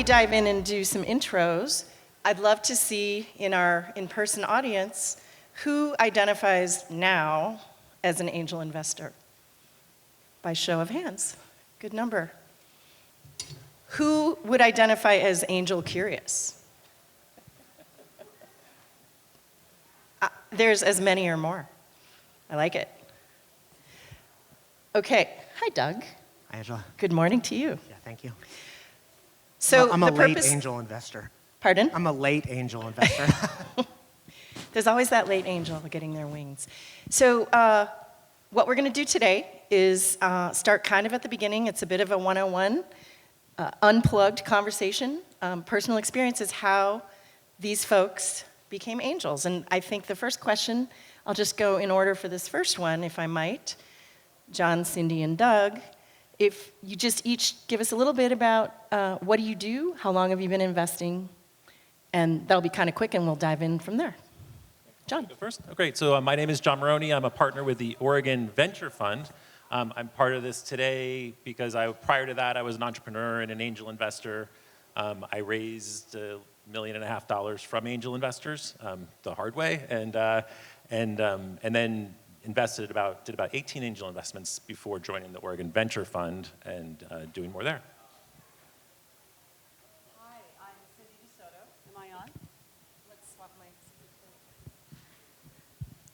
dive in and do some intros, I'd love to see in our in-person audience who identifies now as an angel investor. By show of hands. Good number. Who would identify as angel curious? There's as many or more. I like it. Okay. Hi, Doug. Hi, Angela. Good morning to you. Yeah, thank you. So I'm a late angel investor. Pardon? I'm a late angel investor. There's always that late angel getting their wings. So what we're going to do today is start kind of at the beginning. It's a bit of a 101, unplugged conversation. Personal experience is how these folks became angels. And I think the first question, I'll just go in order for this first one, if I might. Jon, Cyndi, and Doug, if you just each give us a little bit about what do you do, how long have you been investing, and that'll be kind of quick and we'll dive in from there. Jon. Go first? Oh, great. So my name is Jon Maroney. I'm a partner with the Oregon Venture Fund. I'm part of this today because prior to that I was an entrepreneur and an angel investor. I raised $1.5 million from angel investors the hard way, and then did about 18 angel investments before joining the Oregon Venture Fund and doing more there. Hi, I'm Cyndi DeSoto. Am I on? Let's swap mics.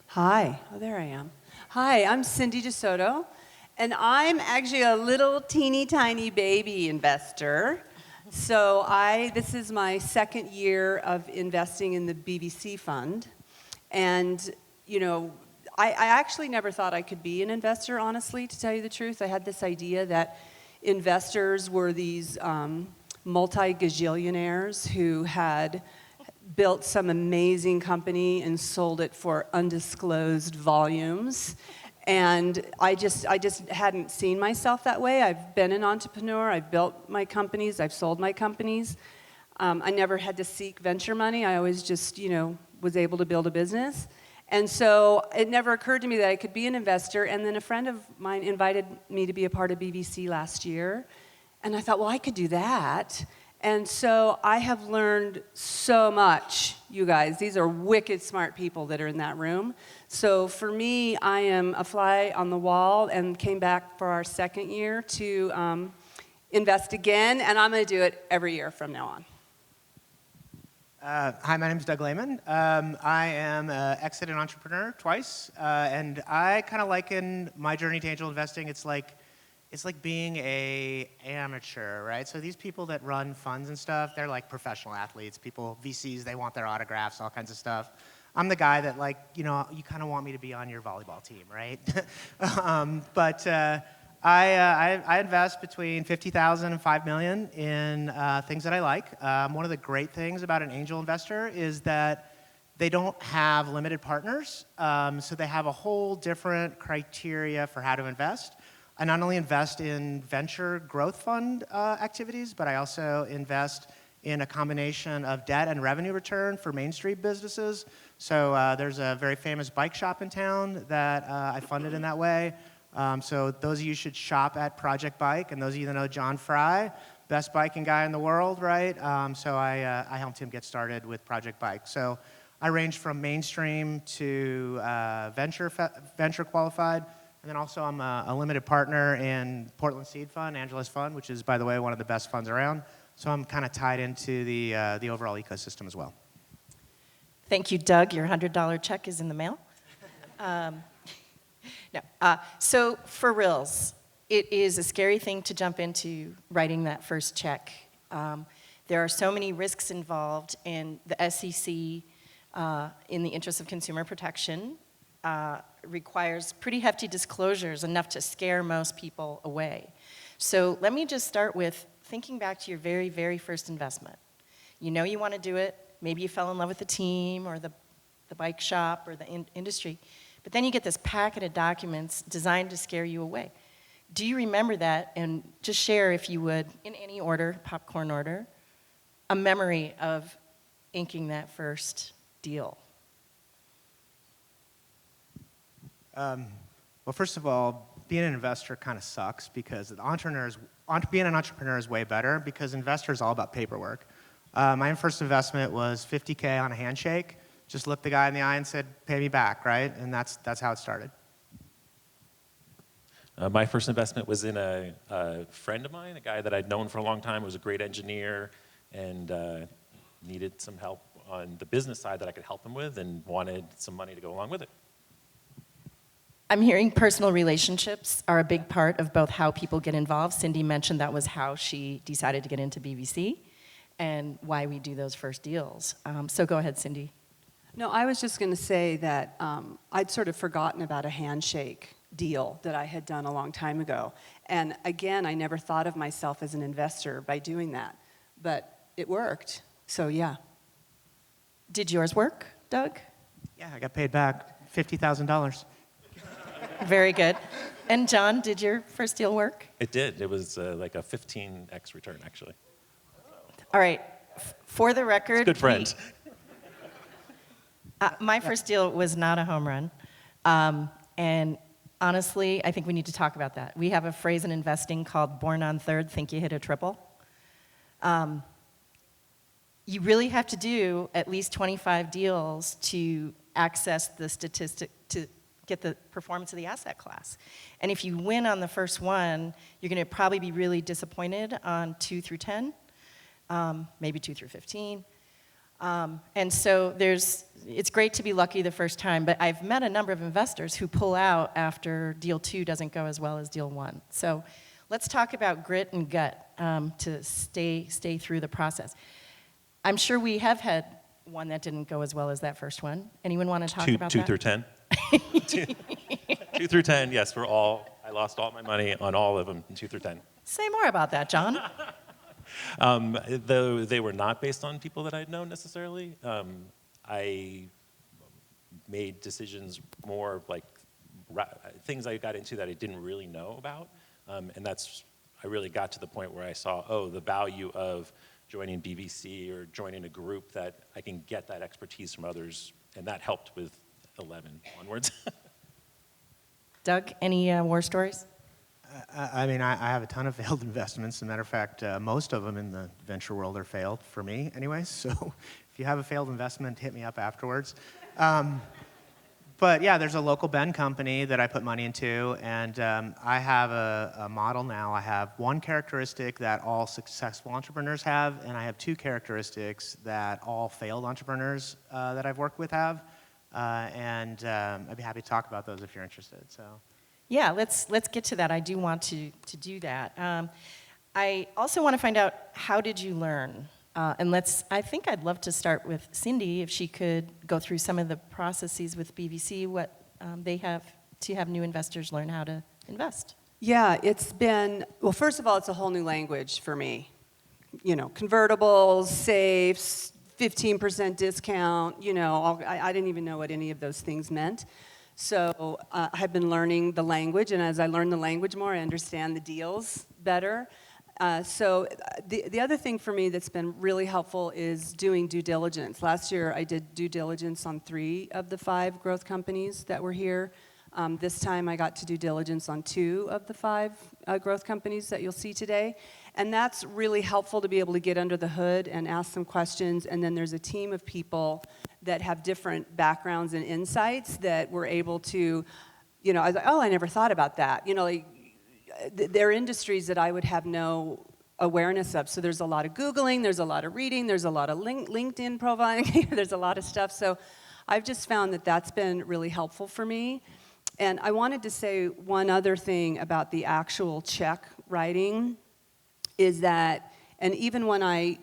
Hi. Oh, there I am. Hi, I'm Cyndi DeSoto, and I'm actually a little teeny tiny baby investor. So this is my second year of investing in the BVC fund, and I actually never thought I could be an investor, honestly, to tell you the truth. I had this idea that investors were these multi-gajillionaires who had built some amazing company and sold it for undisclosed volumes. And I just hadn't seen myself that way. I've been an entrepreneur. I've built my companies. I've sold my companies. I never had to seek venture money. I always just, was able to build a business. And so it never occurred to me that I could be an investor. And then a friend of mine invited me to be a part of BVC last year. And I thought, well, I could do that. And so I have learned so much, you guys. These are wicked smart people that are in that room. So for me, I am a fly on the wall and came back for our second year to invest again. And I'm going to do it every year from now on. Hi, my name is Doug Layman. I am an exited entrepreneur twice, and I kind of liken my journey to angel investing. It's like being an amateur, right? So these people that run funds and stuff, they're like professional athletes. People, VCs, they want their autographs, all kinds of stuff. I'm the guy that you kind of want me to be on your volleyball team, right? I invest between $50,000 and $5 million in things that I like. One of the great things about an angel investor is that they don't have limited partners, so they have a whole different criteria for how to invest. I not only invest in venture growth fund activities, but I also invest in a combination of debt and revenue return for Main Street businesses. So there's a very famous bike shop in town that I funded in that way. So those of you should shop at Project Bike, and those of you that know John Fry, best biking guy in the world, right? So I helped him get started with Project Bike. So I range from mainstream to venture qualified, and then also I'm a limited partner in Portland Seed Fund, Angela's fund, which is, by the way, one of the best funds around. So I'm kind of tied into the overall ecosystem as well. Thank you, Doug. Your $100 check is in the mail. No. So for reals, it is a scary thing to jump into writing that first check. There are so many risks involved, and the SEC, in the interest of consumer protection, requires pretty hefty disclosures, enough to scare most people away. So let me just start with thinking back to your very, very first investment. You know you want to do it. Maybe you fell in love with the team or the bike shop or the industry. But then you get this packet of documents designed to scare you away. Do you remember that? And just share, if you would, in any order, popcorn order, a memory of inking that first deal. Well, first of all, being an investor kind of sucks because the entrepreneurs being an entrepreneur is way better because investor is all about paperwork. My first investment was $50K on a handshake. Just looked the guy in the eye and said, pay me back, right? And that's how it started. My first investment was in a friend of mine, a guy that I'd known for a long time, was a great engineer, and needed some help on the business side that I could help him with, and wanted some money to go along with it. I'm hearing personal relationships are a big part of both how people get involved. Cyndi mentioned that was how she decided to get into BVC and why we do those first deals. So go ahead, Cyndi. No, I was just going to say that I'd sort of forgotten about a handshake deal that I had done a long time ago. And again, I never thought of myself as an investor by doing that. But it worked, so yeah. Did yours work, Doug? Yeah, I got paid back $50,000. Very good. And John, did your first deal work? It did. It was like a 15x return, actually. All right. For the record, Good friend. My first deal was not a home run. And honestly, I think we need to talk about that. We have a phrase in investing called born on third, think you hit a triple. You really have to do at least 25 deals to access the statistic, to get the performance of the asset class. And if you win on the first one, you're going to probably be really disappointed on 2 through 10, maybe 2 through 15. And so it's great to be lucky the first time, but I've met a number of investors who pull out after deal 2 doesn't go as well as deal 1. So let's talk about grit and gut to stay through the process. I'm sure we have had one that didn't go as well as that first one. Anyone want to talk about that? 2 through 10? 2 through 10, yes, I lost all my money on all of them in 2 through 10. Say more about that, John. Though they were not based on people that I'd known necessarily, I made decisions more like things I got into that I didn't really know about, and I really got to the point where I saw, the value of joining BVC or joining a group that I can get that expertise from others, and that helped with 11 onwards. Doug, any war stories? I mean, I have a ton of failed investments. As a matter of fact, most of them in the venture world are failed for me anyways. So if you have a failed investment, hit me up afterwards. But yeah, there's a local Ben company that I put money into, and I have a model now. I have one characteristic that all successful entrepreneurs have, and I have 2 characteristics that all failed entrepreneurs that I've worked with have. And I'd be happy to talk about those if you're interested. So. Yeah, let's get to that. I do want to do that. I also want to find out, how did you learn? And I think I'd love to start with Cyndi, if she could go through some of the processes with BVC, what they have to have new investors learn how to invest. Yeah, it's been, well, first of all, it's a whole new language for me. You know, convertibles, safes, 15% discount, I didn't even know what any of those things meant. So I've been learning the language, and as I learn the language more, I understand the deals better. So the other thing for me that's been really helpful is doing due diligence. Last year, I did due diligence on 3 of the 5 growth companies that were here. This time, I got to do diligence on 2 of the 5 growth companies that you'll see today. And that's really helpful to be able to get under the hood and ask some questions. And then there's a team of people that have different backgrounds and insights that we're able to, I was like, I never thought about that. They're industries that I would have no awareness of. So there's a lot of Googling, there's a lot of reading, there's a lot of LinkedIn profiling, there's a lot of stuff. So I've just found that that's been really helpful for me. And I wanted to say one other thing about the actual check writing is that, and even when I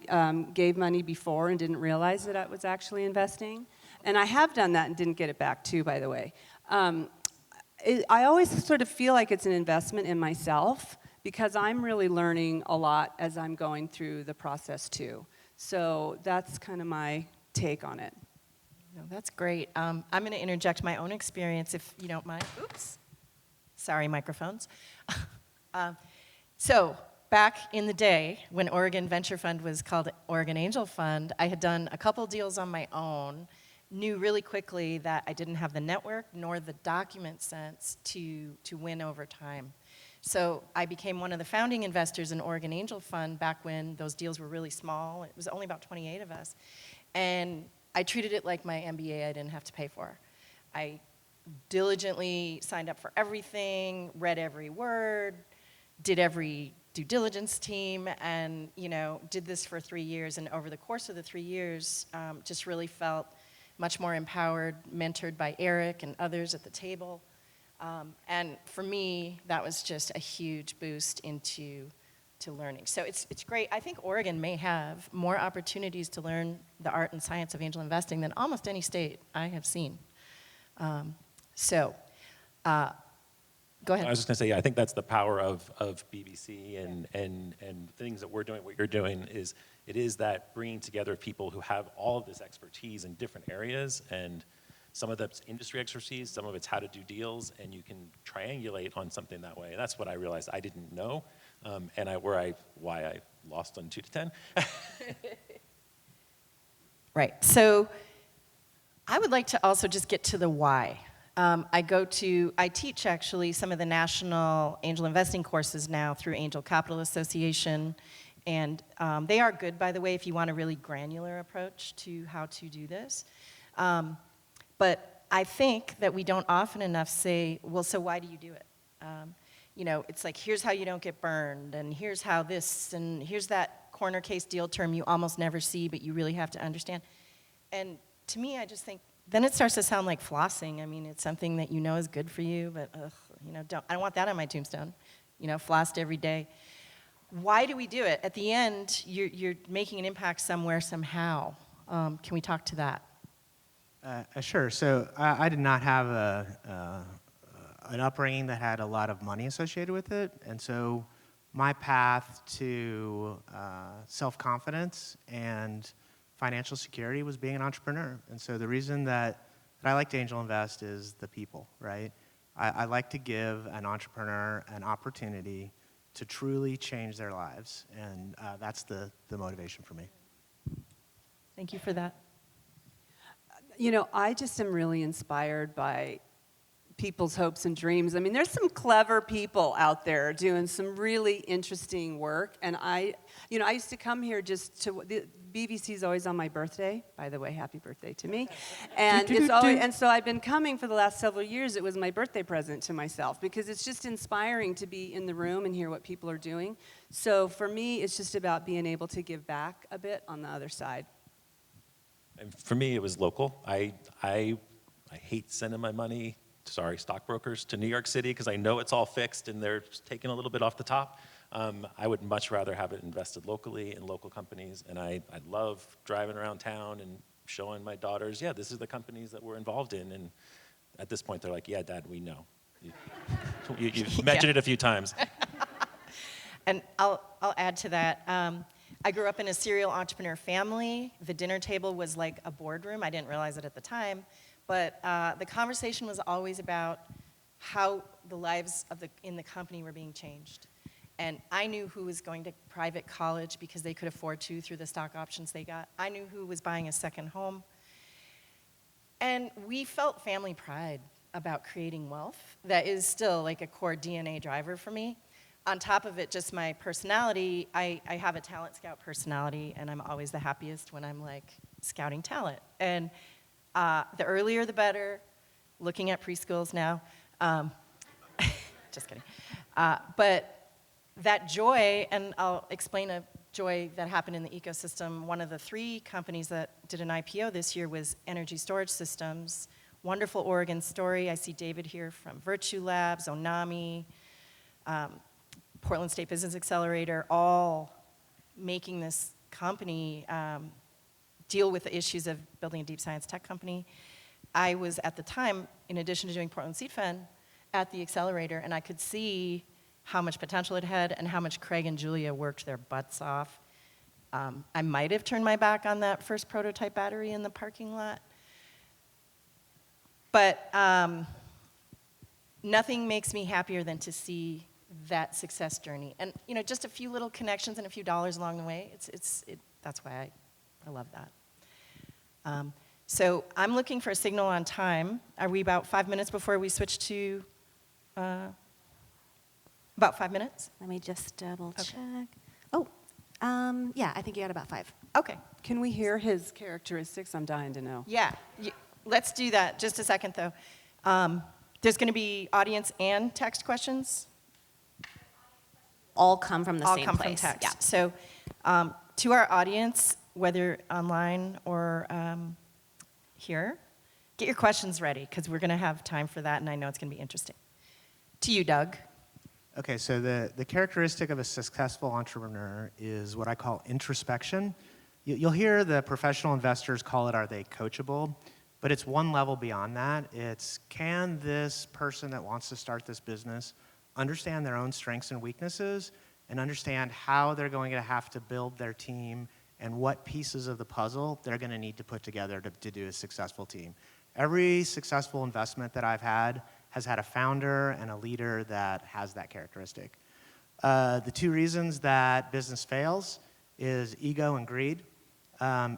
gave money before and didn't realize that I was actually investing, and I have done that and didn't get it back too, by the way, I always sort of feel like it's an investment in myself because I'm really learning a lot as I'm going through the process too. So that's kind of my take on it. No, that's great. I'm going to interject my own experience, if you don't mind. Oops. Sorry, microphones. So back in the day, when Oregon Venture Fund was called Oregon Angel Fund, I had done a couple deals on my own, knew really quickly that I didn't have the network nor the document sense to win over time. So I became one of the founding investors in Oregon Angel Fund back when those deals were really small. It was only about 28 of us. And I treated it like my MBA I didn't have to pay for. I diligently signed up for everything, read every word, did every due diligence team, and did this for 3 years. And over the course of the 3 years, just really felt much more empowered, mentored by Eric and others at the table. And for me, that was just a huge boost into learning. So it's great. I think Oregon may have more opportunities to learn the art and science of angel investing than almost any state I have seen. Go ahead. I was just going to say, yeah, I think that's the power of BVC and things that we're doing, what you're doing, is it is that bringing together people who have all of this expertise in different areas, and some of that's industry expertise, some of it's how to do deals, and you can triangulate on something that way. That's what I realized I didn't know, and why I lost on 2 to 10. Right. So I would like to also just get to the why. I teach actually some of the national angel investing courses now through Angel Capital Association, and they are good, by the way, if you want a really granular approach to how to do this. But I think that we don't often enough say, well, so why do you do it? It's like, here's how you don't get burned, and here's how this, and here's that corner case deal term you almost never see, but you really have to understand. And to me, I just think, then it starts to sound like flossing. I mean, it's something that you know is good for you, but I don't want that on my tombstone. Flossed every day. Why do we do it? At the end, you're making an impact somewhere, somehow. Can we talk to that? Sure. So I did not have an upbringing that had a lot of money associated with it, and so my path to self-confidence and financial security was being an entrepreneur. And so the reason that I like to angel invest is the people, right? I like to give an entrepreneur an opportunity to truly change their lives, and that's the motivation for me. Thank you for that. I just am really inspired by people's hopes and dreams. I mean, there's some clever people out there doing some really interesting work, and I used to come here just to. The BVC is always on my birthday. By the way, happy birthday to me. And so I've been coming for the last several years. It was my birthday present to myself because it's just inspiring to be in the room and hear what people are doing. So for me, it's just about being able to give back a bit on the other side. And for me, it was local. I hate sending my money, stockbrokers, to New York City because I know it's all fixed and they're taking a little bit off the top. I would much rather have it invested locally in local companies, and I love driving around town and showing my daughters, yeah, this is the companies that we're involved in, and at this point they're like, yeah, Dad, we know. You've mentioned it a few times. And I'll add to that. I grew up in a serial entrepreneur family. The dinner table was like a boardroom. I didn't realize it at the time, but the conversation was always about how the lives in the company were being changed. And I knew who was going to private college because they could afford to through the stock options they got. I knew who was buying a second home. And we felt family pride about creating wealth. That is still like a core DNA driver for me. On top of it, just my personality, I have a talent scout personality, and I'm always the happiest when I'm like scouting talent. And the earlier the better, looking at preschools now. Just kidding. But that joy, and I'll explain a joy that happened in the ecosystem. One of the 3 companies that did an IPO this year was Energy Storage Systems. Wonderful Oregon story. I see David here from Virtue Labs, Onami, Portland State Business Accelerator, all making this company deal with the issues of building a deep science tech company. I was at the time, in addition to doing Portland Seed Fund, at the accelerator, and I could see how much potential it had and how much Craig and Julia worked their butts off. I might have turned my back on that first prototype battery in the parking lot. But nothing makes me happier than to see that success journey. And just a few little connections and a few dollars along the way, that's why I love that. So I'm looking for a signal on time. Are we about 5 minutes before we switch to About 5 minutes? Let me just double Okay. check. Oh, yeah, I think you got about 5. Okay. Can we hear his characteristics? I'm dying to know. Yeah, let's do that. Just a second, though. There's going to be audience and text questions. All come from the All same come place. from text. Yeah. So to our audience, whether online or here, get your questions ready because we're going to have time for that, and I know it's going to be interesting. To you, Doug. Okay, so the characteristic of a successful entrepreneur is what I call introspection. You'll hear the professional investors call it, are they coachable? But it's one level beyond that. It's, can this person that wants to start this business understand their own strengths and weaknesses and understand how they're going to have to build their team and what pieces of the puzzle they're going to need to put together to do a successful team. Every successful investment that I've had has had a founder and a leader that has that characteristic. The two reasons that business fails is ego and greed.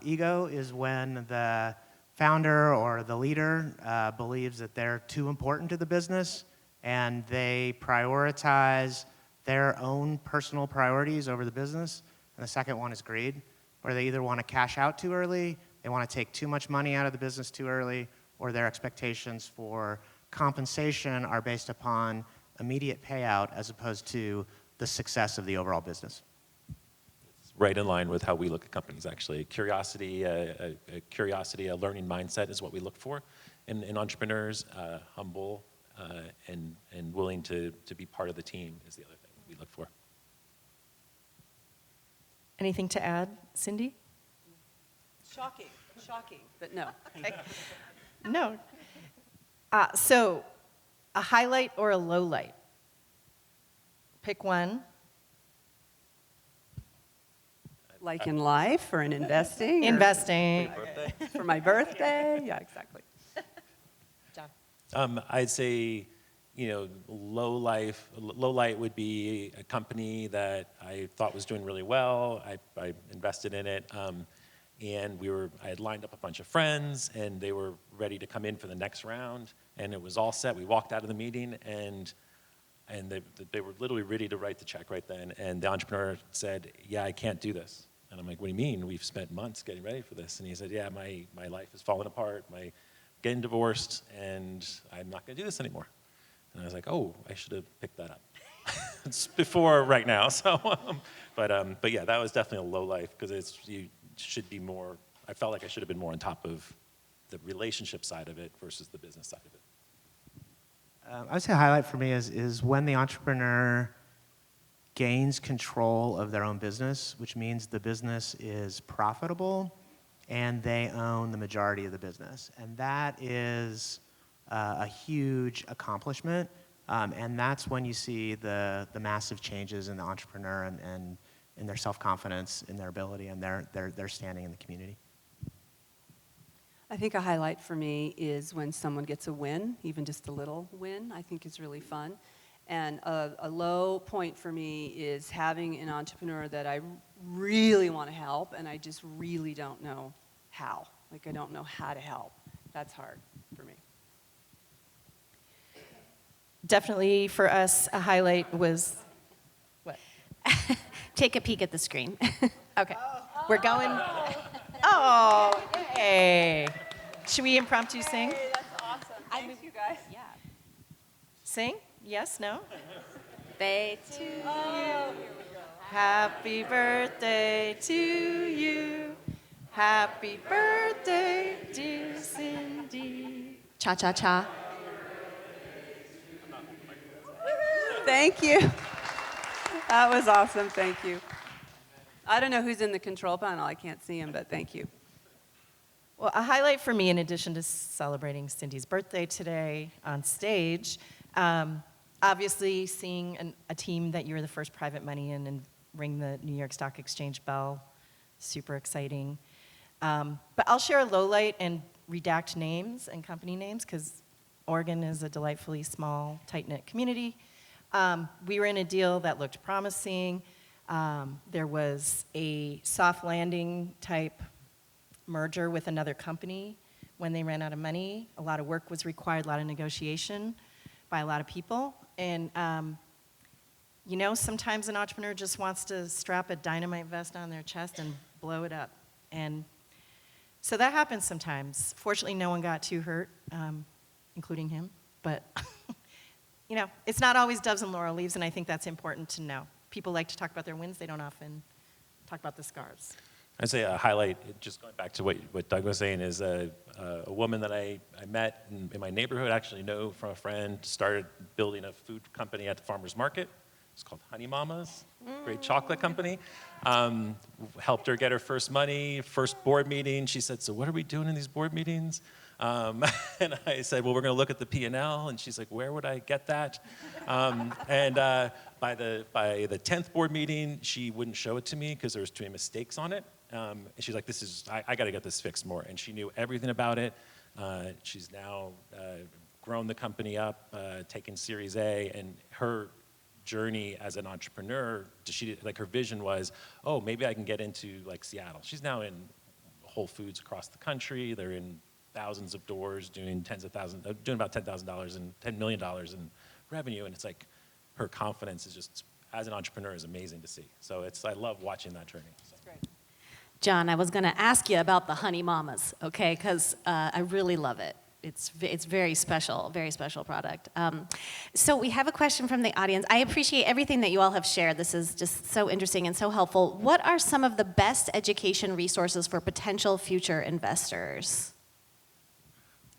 Ego is when the founder or the leader believes that they're too important to the business and they prioritize their own personal priorities over the business. And the second one is greed, where they either want to cash out too early, they want to take too much money out of the business too early, or their expectations for compensation are based upon immediate payout as opposed to the success of the overall business. It's right in line with how we look at companies, actually. Curiosity, a learning mindset is what we look for in entrepreneurs. Humble and willing to be part of the team is the other thing we look for. Anything to add, Cyndi? Shocking, but no. Okay. No. So, a highlight or a low light? Pick one. Like in life or in investing? or Investing. For my birthday? Yeah, exactly. John. I'd say, low light would be a company that I thought was doing really well. I invested in it, and I had lined up a bunch of friends, and they were ready to come in for the next round, and it was all set. We walked out of the meeting, and they were literally ready to write the check right then. And the entrepreneur said, "Yeah, I can't do this." And I'm like, "What do you mean? We've spent months getting ready for this." And he said, "Yeah, my life has fallen apart. Getting divorced, and I'm not going to do this anymore." And I was like, "Oh, I should have picked that up." It's before right now. So, but yeah, that was definitely a low life because you should be more. I felt like I should have been more on top of the relationship side of it versus the business side of it. I would say a highlight for me is when the entrepreneur gains control of their own business, which means the business is profitable and they own the majority of the business. And that is a huge accomplishment. And that's when you see the massive changes in the entrepreneur and in their self-confidence, in their ability, and their standing in the community. I think a highlight for me is when someone gets a win, even just a little win, I think is really fun. And a low point for me is having an entrepreneur that I really want to help, and I just really don't know how. Like, I don't know how to help. That's hard for me. Definitely for us, a highlight was what? Take a peek at the screen. Okay. We're going. Oh, yay. Should we impromptu sing? That's awesome. Thanks, you guys. Yeah. Sing? Yes, no? They too. Happy birthday to you. Happy birthday, dear Cyndi. Cha cha cha. Thank you. That was awesome. Thank you. I don't know who's in the control panel. I can't see him, but thank you. Well, a highlight for me, in addition to celebrating Cyndi's birthday today on stage, obviously seeing a team that you were the first private money in and ring the New York Stock Exchange bell, super exciting. But I'll share a low light and redact names and company names because Oregon is a delightfully small, tight-knit community. We were in a deal that looked promising. There was a soft landing type merger with another company when they ran out of money. A lot of work was required, a lot of negotiation by a lot of people. And you know, sometimes an entrepreneur just wants to strap a dynamite vest on their chest and blow it up. And so that happens sometimes. Fortunately, no one got too hurt, including him. But, you know, it's not always doves and laurel leaves, and I think that's important to know. People like to talk about their wins. They don't often talk about the scars. I'd say a highlight, just going back to what Doug was saying, is a woman that I met in my neighborhood, actually know from a friend, started building a food company at the farmer's market. It's called Honey Mamas, great chocolate company. Helped her get her first money, first board meeting. She said, so what are we doing in these board meetings? And I said, well, we're going to look at the P&L. And she's like, where would I get that? By the 10th board meeting, she wouldn't show it to me because there was too many mistakes on it. And she's like, I got to get this fixed more. And she knew everything about it. She's now grown the company up, taken Series A, and her journey as an entrepreneur, her vision was, oh, maybe I can get into like Seattle. She's now in Whole Foods across the country. They're in thousands of doors, doing about $10,000 and $10 million in revenue. And it's like her confidence is just, as an entrepreneur, is amazing to see. So I love watching that journey. So. That's great. John, I was going to ask you about the Honey Mamas, okay? Because I really love it. It's very special product. So we have a question from the audience. I appreciate everything that you all have shared. This is just so interesting and so helpful. What are some of the best education resources for potential future investors?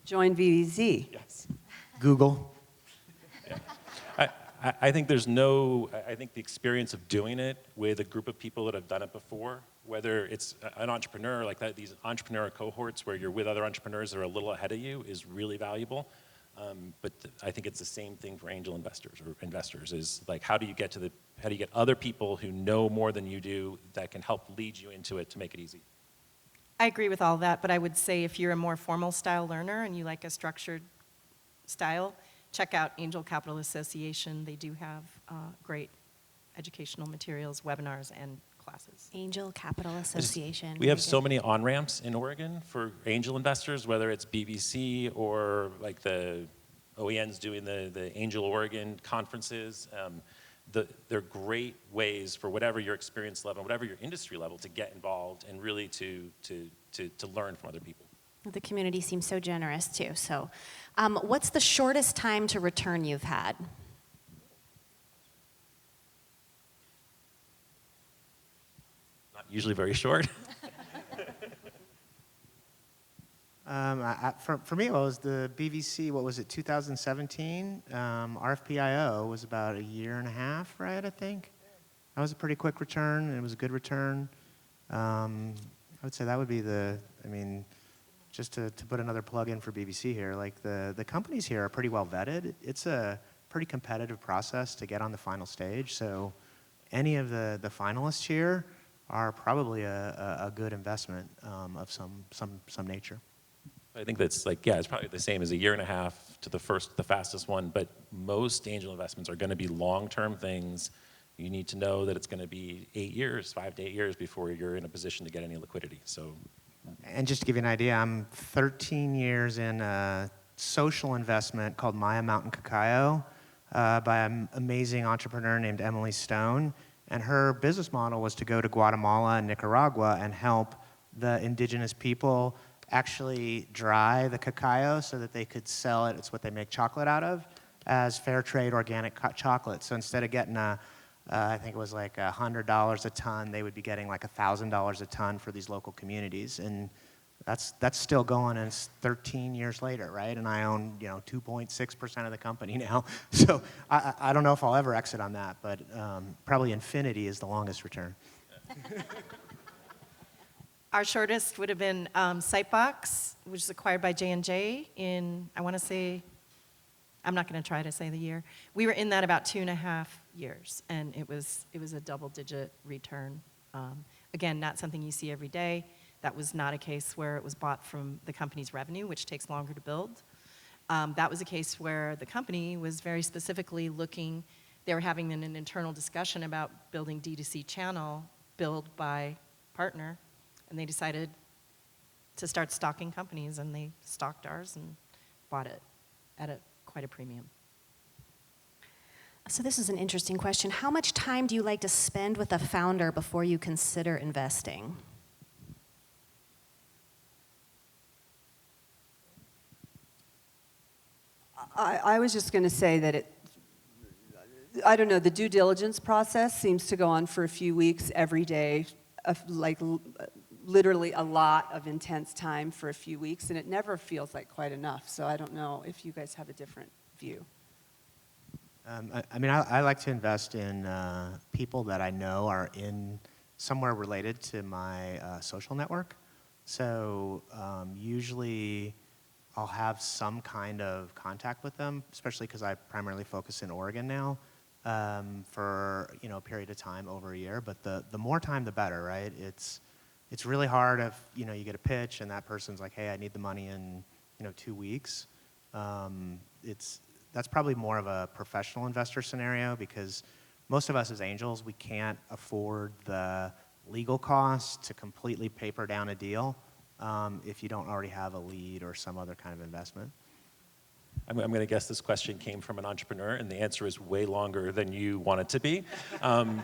Join BVC. Yes. Google. I think I think the experience of doing it with a group of people that have done it before, whether it's an entrepreneur like that, these entrepreneur cohorts where you're with other entrepreneurs that are a little ahead of you is really valuable. But I think it's the same thing for angel investors is like, how do you get other people who know more than you do that can help lead you into it to make it easy? I agree with all that, but I would say if you're a more formal style learner and you like a structured style, check out Angel Capital Association. They do have great educational materials, webinars, and classes. Angel Capital Association. We have so many on-ramps in Oregon for angel investors, whether it's BVC or like the OENs doing the Angel Oregon conferences. They're great ways for whatever your experience level, whatever your industry level, to get involved and really to learn from other people. The community seems so generous too. So what's the shortest time to return you've had? Not usually very short. For me, it was the BVC, what was it, 2017? RFPIO was about a year and a half, right, I think? That was a pretty quick return, and it was a good return. I would say that would be just to put another plug in for BVC here, like the companies here are pretty well vetted. It's a pretty competitive process to get on the final stage, so any of the finalists here are probably a good investment of some nature. I think that's it's probably the same as a year and a half to the fastest one, but most angel investments are going to be long-term things. You need to know that it's going to be 5 to 8 years before you're in a position to get any liquidity. So, and just to give you an idea, I'm 13 years in a social investment called Maya Mountain Cacao by an amazing entrepreneur named Emily Stone. And her business model was to go to Guatemala and Nicaragua and help the indigenous people actually dry the cacao so that they could sell it. It's what they make chocolate out of, as fair trade organic chocolate. So instead of getting I think it was like $100 a ton, they would be getting like $1,000 a ton for these local communities. And that's still going, and it's 13 years later, right? And I own 2.6% of the company now. So I don't know if I'll ever exit on that, but probably infinity is the longest return. Our shortest would have been Sightbox, which was acquired by J&J in, I want to say, I'm not going to try to say the year. We were in that about 2.5 years, and it was a double-digit return. Again, not something you see every day. That was not a case where it was bought from the company's revenue, which takes longer to build. That was a case where the company was very specifically looking, they were having an internal discussion about building D2C channel, build by partner, and they decided to start stocking companies, and they stocked ours and bought it at quite a premium. So this is an interesting question. How much time do you like to spend with a founder before you consider investing? I was just going to say that I don't know, the due diligence process seems to go on for a few weeks every day, literally a lot of intense time for a few weeks, and it never feels like quite enough. So I don't know if you guys have a different view. I like to invest in people that I know are in somewhere related to my social network. So usually I'll have some kind of contact with them, especially because I primarily focus in Oregon now, for a period of time over a year. But the more time, the better, right? It's really hard if you get a pitch and that person's like, hey, I need the money in 2 weeks. That's probably more of a professional investor scenario, because most of us as angels, we can't afford the legal costs to completely paper down a deal if you don't already have a lead or some other kind of investment. I'm going to guess this question came from an entrepreneur, and the answer is way longer than you want it to be.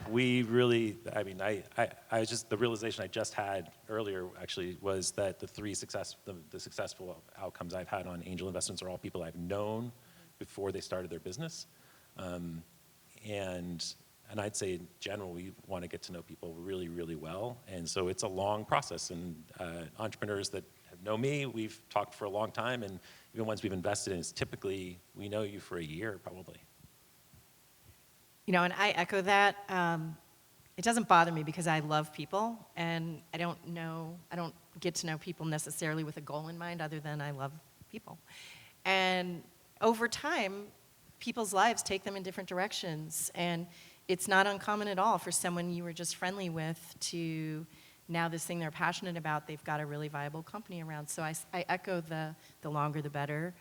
We really, the realization I just had earlier actually was that the successful outcomes I've had on angel investments are all people I've known before they started their business. And I'd say in general, we want to get to know people really, really well. And so it's a long process. And entrepreneurs that know me, we've talked for a long time, and even ones we've invested in, it's typically, we know you for a year, probably. And I echo that. It doesn't bother me because I love people, and I don't get to know people necessarily with a goal in mind other than I love people. And over time, people's lives take them in different directions, and it's not uncommon at all for someone you were just friendly with to now this thing they're passionate about, they've got a really viable company around. So I echo the longer the better.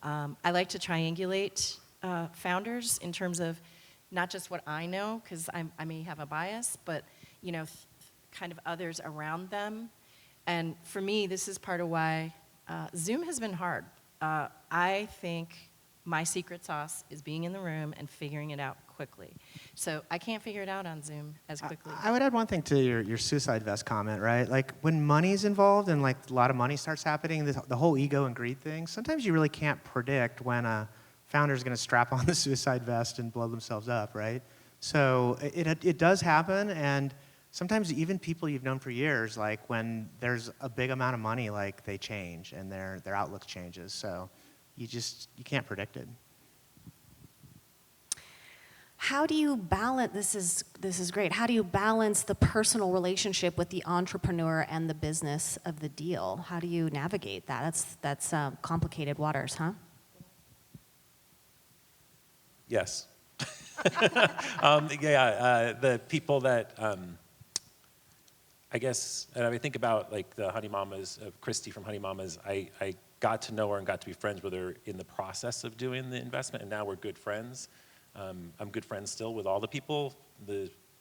I like to triangulate founders in terms of not just what I know, because I may have a bias, but kind of others around them. And for me, this is part of why Zoom has been hard. I think my secret sauce is being in the room and figuring it out quickly. So I can't figure it out on Zoom as quickly. I would add one thing to your suicide vest comment, right? Like when money's involved and like a lot of money starts happening, the whole ego and greed thing, sometimes you really can't predict when a founder's going to strap on the suicide vest and blow themselves up, right? So it does happen, and sometimes even people you've known for years, like when there's a big amount of money, like they change and their outlook changes. So you can't predict it. How do you balance, this is great, how do you balance the personal relationship with the entrepreneur and the business of the deal? How do you navigate that? That's complicated waters, huh? Yes. The people that, I guess, and I think about like the Honey Mamas, Christy from Honey Mamas, I got to know her and got to be friends with her in the process of doing the investment, and now we're good friends. I'm good friends still with all the people.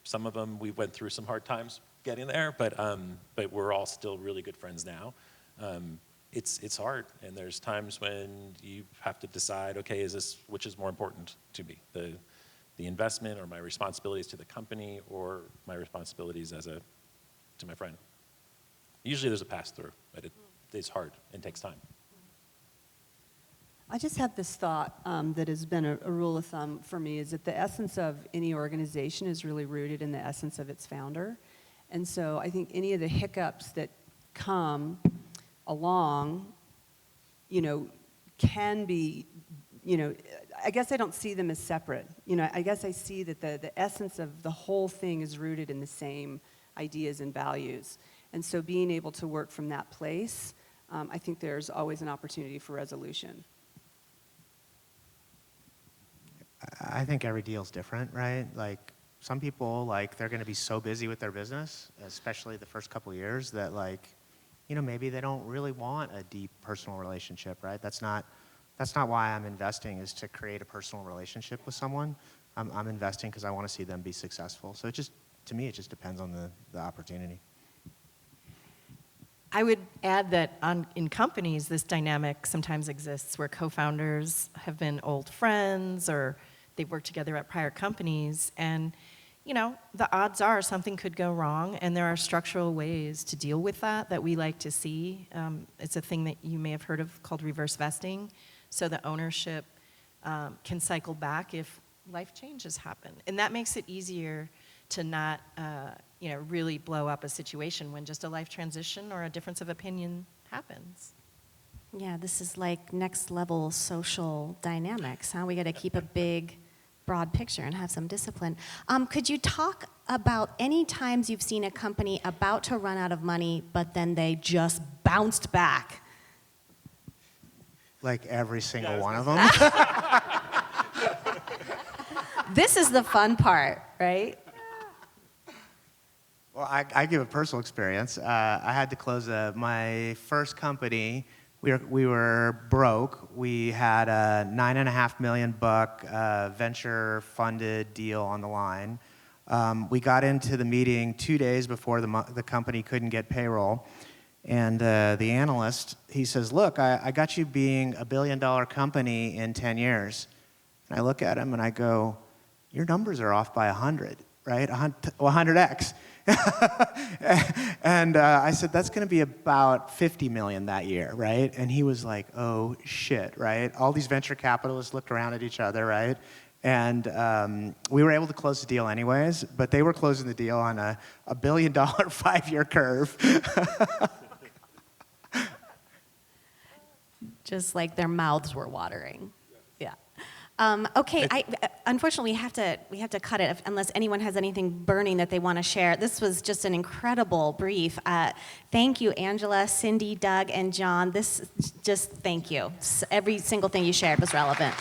Some of them we went through some hard times getting there, but we're all still really good friends now. It's hard, and there's times when you have to decide, okay, which is more important to me, the investment or my responsibilities to the company or my responsibilities to my friend. Usually there's a pass-through, but it's hard and takes time. I just have this thought that has been a rule of thumb for me, is that the essence of any organization is really rooted in the essence of its founder. And so I think any of the hiccups that come along, can be, I guess I don't see them as separate. I guess I see that the essence of the whole thing is rooted in the same ideas and values. And so being able to work from that place, I think there's always an opportunity for resolution. I think every deal's different, right? Like some people, like they're going to be so busy with their business, especially the first couple of years, that maybe they don't really want a deep personal relationship, right? That's not why I'm investing, is to create a personal relationship with someone. I'm investing because I want to see them be successful. So to me, it just depends on the opportunity. I would add that in companies, this dynamic sometimes exists where co-founders have been old friends or they've worked together at prior companies, and the odds are something could go wrong, and there are structural ways to deal with that we like to see. It's a thing that you may have heard of called reverse vesting, so the ownership can cycle back if life changes happen. And that makes it easier to not really blow up a situation when just a life transition or a difference of opinion happens. Yeah, this is like next level social dynamics, huh? We got to keep a big, broad picture and have some discipline. Could you talk about any times you've seen a company about to run out of money, but then they just bounced back? Like every single one of them. This is the fun part, right? Well, I give a personal experience. I had to close my first company. We were broke. We had a $9.5 million venture funded deal on the line. We got into the meeting 2 days before the company couldn't get payroll. And the analyst, he says, look, I got you being $1 billion company in 10 years. And I look at him and I go, your numbers are off by 100, right? 100x. And I said, that's going to be about 50 million that year, right? And he was like, oh, shit, right? All these venture capitalists looked around at each other, right? And we were able to close the deal anyways, but they were closing the deal on a $1 billion 5-year curve. Just like their mouths were watering. Yeah. Okay. Unfortunately, we have to cut it unless anyone has anything burning that they want to share. This was just an incredible brief. Thank you, Angela, Cyndi, Doug, and Jon. Thank you. Every single thing you shared was relevant.